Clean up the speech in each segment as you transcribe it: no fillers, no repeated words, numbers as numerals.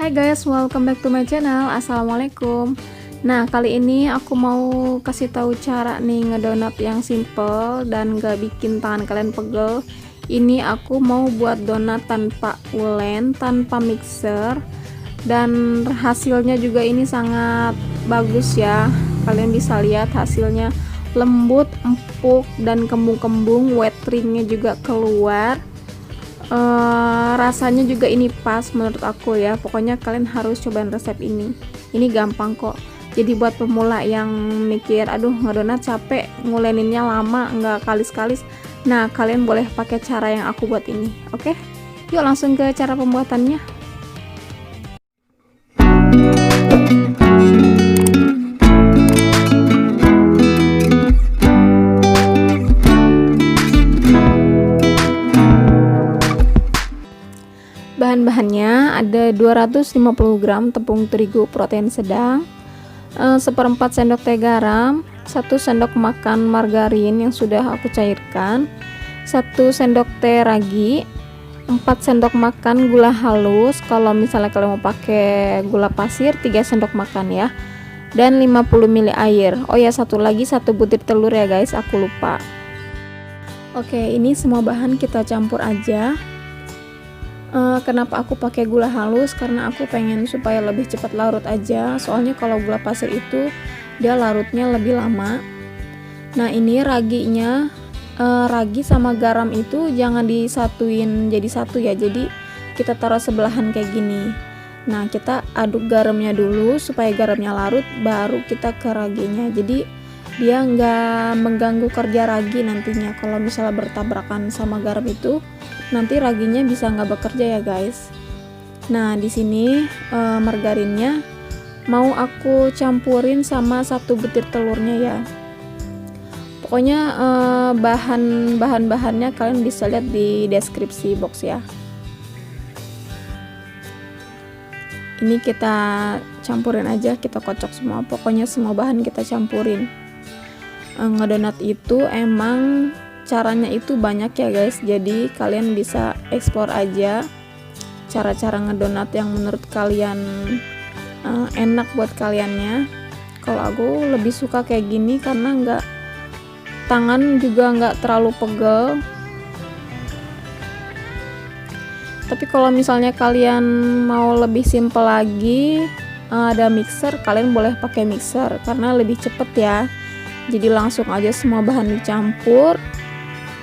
Hai guys, welcome back to my channel. Assalamualaikum. Nah, kali ini aku mau kasih tahu cara nih ngedonat yang simple dan gak bikin tangan kalian pegel. Ini aku mau buat donat tanpa ulen, tanpa mixer, dan hasilnya juga ini sangat bagus ya. Kalian bisa lihat hasilnya lembut, empuk, dan kembung-kembung. Wet ringnya juga keluar. Rasanya juga ini pas menurut aku ya. Pokoknya kalian harus cobain resep ini gampang kok. Jadi buat pemula yang mikir aduh ngedonat capek, nguleninnya lama, nggak kalis-kalis, nah kalian boleh pakai cara yang aku buat ini. Oke, yuk langsung ke cara pembuatannya. Bahan-bahannya ada 250 gram tepung terigu protein sedang, 1/4 sendok teh garam, 1 sendok makan margarin yang sudah aku cairkan, 1 sendok teh ragi, 4 sendok makan gula halus. Kalau misalnya kalian mau pakai gula pasir 3 sendok makan ya, dan 50 ml air. Oh ya, satu lagi, 1 butir telur ya guys, aku lupa. Oke, ini semua bahan kita campur aja. Kenapa aku pakai gula halus? Karena aku pengen supaya lebih cepat larut aja. Soalnya kalau gula pasir itu dia larutnya lebih lama. Nah, ini raginya, ragi sama garam itu jangan disatuin jadi satu ya. Jadi kita taruh sebelahan kayak gini. Nah, kita aduk garamnya dulu supaya garamnya larut, baru kita ke raginya. Jadi dia nggak mengganggu kerja ragi nantinya. Kalau misalnya bertabrakan sama garam itu, nanti raginya bisa nggak bekerja ya guys. Nah, di sini margarinnya mau aku campurin sama 1 butir telurnya ya. Pokoknya bahan-bahannya kalian bisa lihat di deskripsi box ya. Ini kita campurin aja, kita kocok semua. Pokoknya semua bahan kita campurin. Ngedonat itu emang caranya itu banyak ya guys, jadi kalian bisa explore aja cara-cara ngedonat yang menurut kalian enak buat kaliannya. Kalau aku lebih suka kayak gini karena tangan juga nggak terlalu pegel. Tapi kalau misalnya kalian mau lebih simple lagi, ada mixer, kalian boleh pakai mixer karena lebih cepet ya. Jadi langsung aja semua bahan dicampur,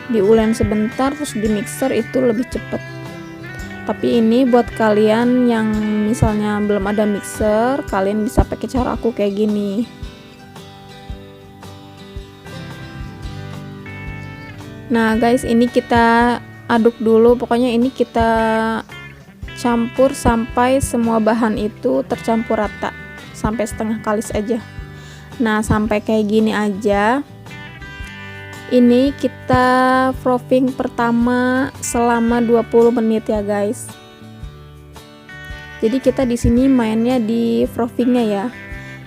diulen sebentar, terus di mixer, itu lebih cepet. Tapi ini buat kalian yang misalnya belum ada mixer, kalian bisa pakai cara aku kayak gini. Nah guys, ini kita aduk dulu. Pokoknya ini kita campur sampai semua bahan itu tercampur rata, sampai setengah kalis aja. Nah, sampai kayak gini aja. Ini kita frothing pertama selama 20 menit ya guys. Jadi kita di sini mainnya di frothingnya ya.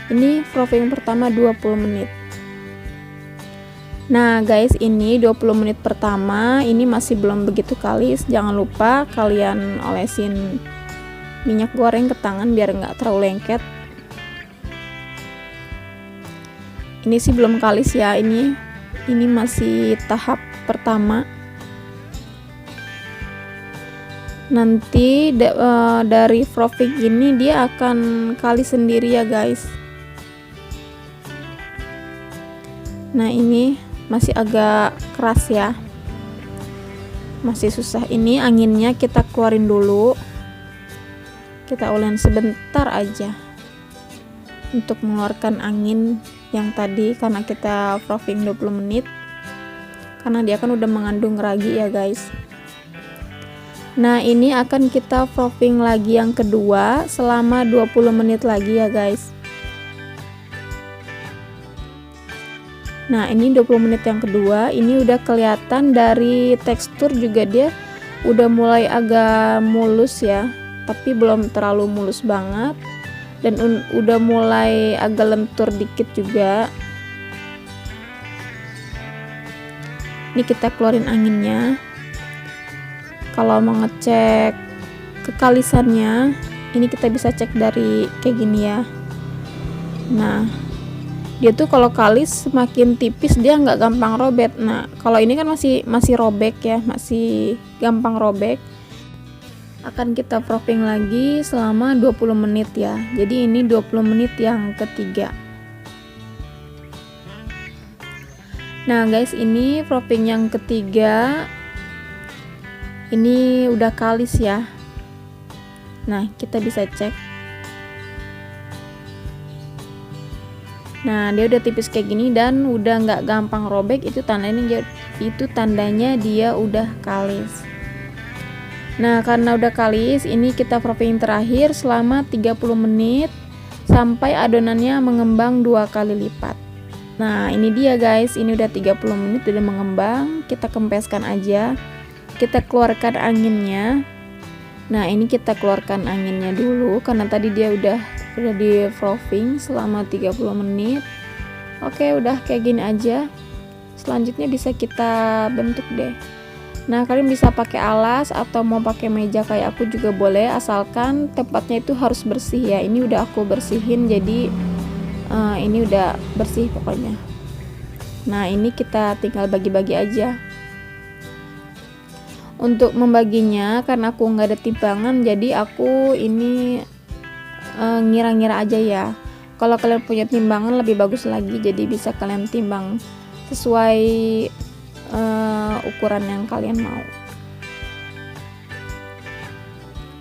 Ini frothing pertama 20 menit. Nah guys, ini 20 menit pertama ini masih belum begitu kalis. Jangan lupa kalian olesin minyak goreng ke tangan biar nggak terlalu lengket. Ini sih belum kalis ya, ini masih tahap pertama. Nanti dari frothing ini dia akan kalis sendiri ya guys. Nah, ini masih agak keras ya, masih susah. Ini anginnya kita keluarin dulu, kita ulen sebentar aja untuk mengeluarkan angin yang tadi, karena kita frothing 20 menit karena dia kan udah mengandung ragi ya guys. Nah, ini akan kita frothing lagi yang kedua selama 20 menit lagi ya guys. Nah, ini 20 menit yang kedua, ini udah kelihatan dari tekstur juga dia udah mulai agak mulus ya, tapi belum terlalu mulus banget. Dan udah mulai agak lentur dikit juga. Ini kita keluarin anginnya. Kalau mau ngecek kekalisannya, Ini kita bisa cek dari kayak gini ya. Nah, dia tuh kalau kalis semakin tipis dia nggak gampang robek. Nah, kalau ini kan masih robek ya, masih gampang robek. Akan kita proofing lagi selama 20 menit ya. Jadi ini 20 menit yang ketiga. Nah guys, ini proofing yang ketiga. Ini udah kalis ya. Nah, kita bisa cek. Nah, dia udah tipis kayak gini dan udah nggak gampang robek. Itu tandanya dia udah kalis. Nah, karena udah kalis, ini kita proofing terakhir selama 30 menit sampai adonannya mengembang 2 kali lipat. Nah, ini dia guys, ini udah 30 menit udah mengembang. Kita kempeskan aja. Kita keluarkan anginnya. Nah, ini kita keluarkan anginnya dulu karena tadi dia udah di proofing selama 30 menit. Oke, udah kayak gini aja. Selanjutnya bisa kita bentuk deh. Nah, kalian bisa pakai alas atau mau pakai meja kayak aku juga boleh, asalkan tempatnya itu harus bersih ya. Ini udah aku bersihin, jadi ini udah bersih pokoknya. Nah, ini kita tinggal bagi-bagi aja. Untuk membaginya, karena aku nggak ada timbangan, jadi aku ini ngira-ngira aja ya. Kalau kalian punya timbangan lebih bagus lagi, jadi bisa kalian timbang sesuai ukuran yang kalian mau.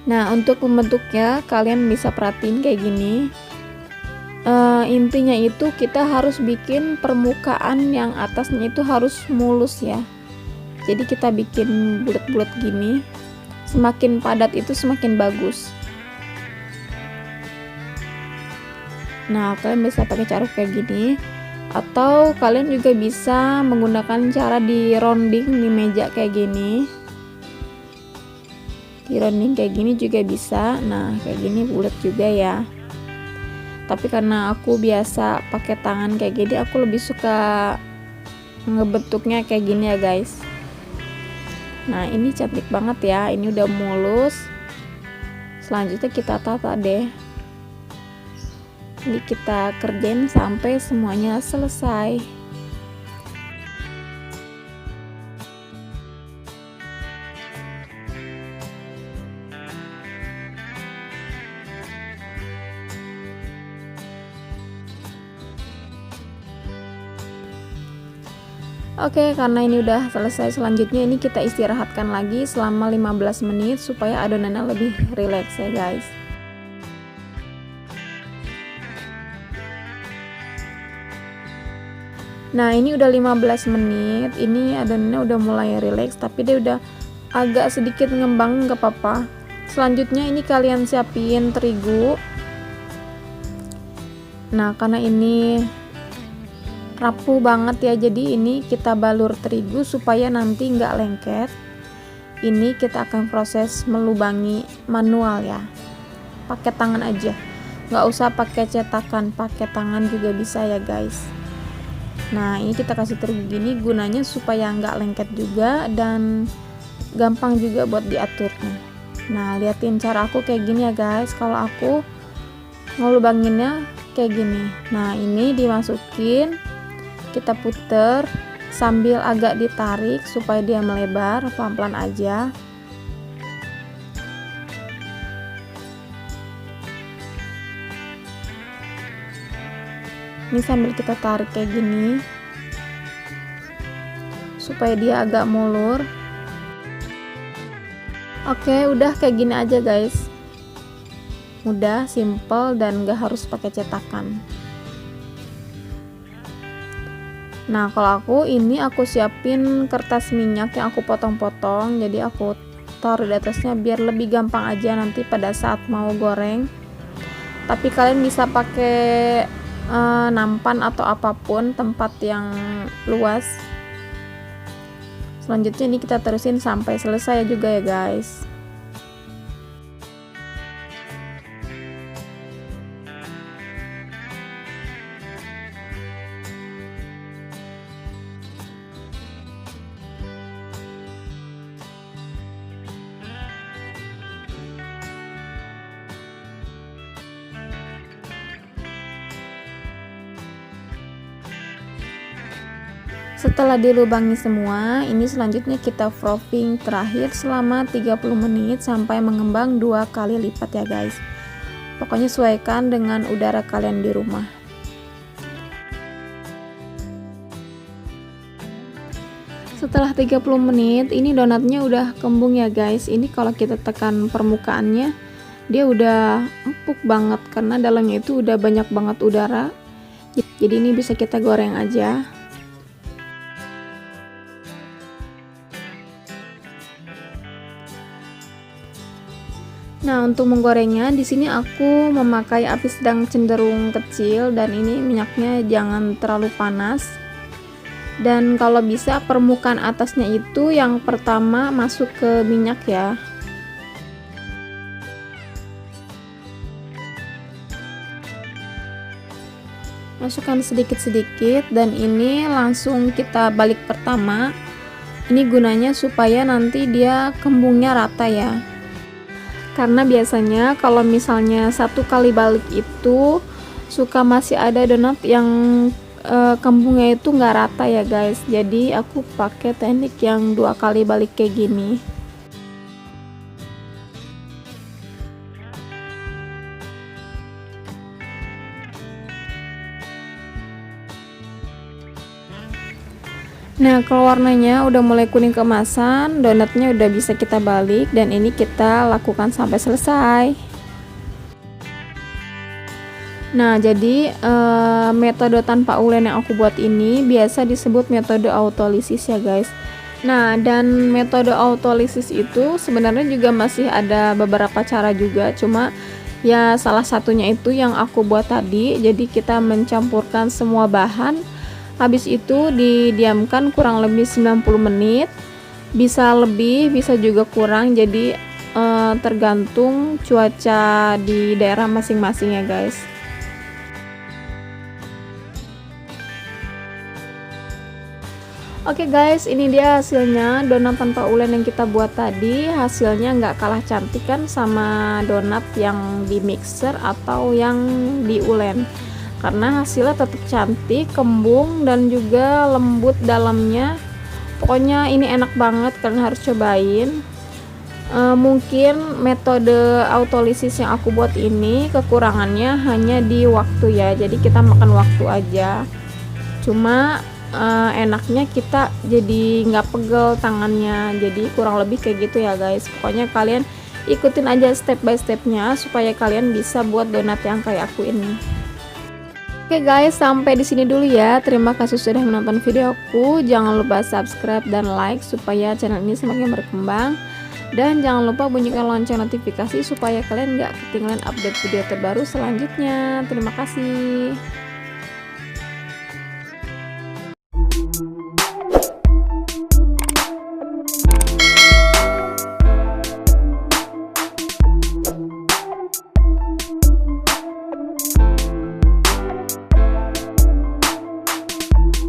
Nah, untuk membentuknya kalian bisa perhatiin kayak gini. Intinya itu kita harus bikin permukaan yang atasnya itu harus mulus ya. Jadi kita bikin bulat-bulat gini. Semakin padat itu semakin bagus. Nah, kalian bisa pakai caruk kayak gini, atau kalian juga bisa menggunakan cara di rounding di meja kayak gini. Di rounding kayak gini juga bisa. Nah, kayak gini bulat juga ya. Tapi karena aku biasa pakai tangan kayak gini, aku lebih suka ngebentuknya kayak gini ya guys. Nah, ini cantik banget ya. Ini udah mulus. Selanjutnya kita tata deh. Ini kita kerjain sampai semuanya selesai. Oke, karena ini udah selesai, selanjutnya ini kita istirahatkan lagi selama 15 menit supaya adonannya lebih rileks ya guys. Nah, ini udah 15 menit, ini adonannya udah mulai rileks, tapi dia udah agak sedikit ngembang, nggak apa-apa. Selanjutnya ini kalian siapin terigu. Nah, karena ini rapuh banget ya, jadi ini kita balur terigu supaya nanti nggak lengket. Ini kita akan proses melubangi manual ya, pakai tangan aja, nggak usah pakai cetakan, pakai tangan juga bisa ya guys. Nah, ini kita kasih terigu gini gunanya supaya nggak lengket juga dan gampang juga buat diaturnya. Nah, liatin cara aku kayak gini ya guys. Kalau aku ngelubanginnya kayak gini. Nah, ini dimasukin, kita puter sambil agak ditarik supaya dia melebar, pelan-pelan aja. Ini sambil kita tarik kayak gini supaya dia agak mulur. Oke, udah kayak gini aja guys. Mudah, simple, dan gak harus pakai cetakan. Nah, kalau aku siapin kertas minyak yang aku potong-potong, jadi aku taruh di atasnya biar lebih gampang aja nanti pada saat mau goreng. Tapi kalian bisa pakai nampan atau apapun, tempat yang luas. Selanjutnya ini kita terusin sampai selesai juga ya guys. Setelah dilubangi semua, ini selanjutnya kita frothing terakhir selama 30 menit sampai mengembang 2 kali lipat ya guys. Pokoknya sesuaikan dengan udara kalian di rumah. Setelah 30 menit, ini donatnya udah kembung ya guys. Ini kalau kita tekan permukaannya, dia udah empuk banget karena dalamnya itu udah banyak banget udara. Jadi ini bisa kita goreng aja. Nah, untuk menggorengnya di sini aku memakai api sedang cenderung kecil dan ini minyaknya jangan terlalu panas. Dan kalau bisa permukaan atasnya itu yang pertama masuk ke minyak ya. Masukkan sedikit-sedikit dan ini langsung kita balik pertama. Ini gunanya supaya nanti dia kembungnya rata ya. Karena biasanya kalau misalnya satu kali balik itu suka masih ada donat yang kembungnya itu nggak rata ya guys. Jadi aku pakai teknik yang 2 kali balik kayak gini. Nah, kalau warnanya udah mulai kuning keemasan, donatnya udah bisa kita balik dan ini kita lakukan sampai selesai. Nah, jadi metode tanpa ulen yang aku buat ini biasa disebut metode autolisis ya guys. Nah, dan metode autolisis itu sebenarnya juga masih ada beberapa cara juga, cuma ya salah satunya itu yang aku buat tadi. Jadi kita mencampurkan semua bahan, habis itu didiamkan kurang lebih 90 menit, bisa lebih bisa juga kurang, jadi tergantung cuaca di daerah masing-masing ya guys. Oke guys, ini dia hasilnya donat tanpa ulen yang kita buat tadi. Hasilnya nggak kalah cantik kan sama donat yang di mixer atau yang di ulen, karena hasilnya tetap cantik, kembung dan juga lembut dalamnya. Pokoknya ini enak banget, kalian harus cobain. Mungkin metode autolisis yang aku buat ini kekurangannya hanya di waktu ya, jadi kita makan waktu aja. Cuma enaknya kita jadi nggak pegel tangannya, jadi kurang lebih kayak gitu ya guys. Pokoknya kalian ikutin aja step by stepnya supaya kalian bisa buat donat yang kayak aku ini. Oke guys, sampai di sini dulu ya. Terima kasih sudah menonton videoku. Jangan lupa subscribe dan like supaya channel ini semakin berkembang. Dan jangan lupa bunyikan lonceng notifikasi supaya kalian nggak ketinggalan update video terbaru selanjutnya. Terima kasih.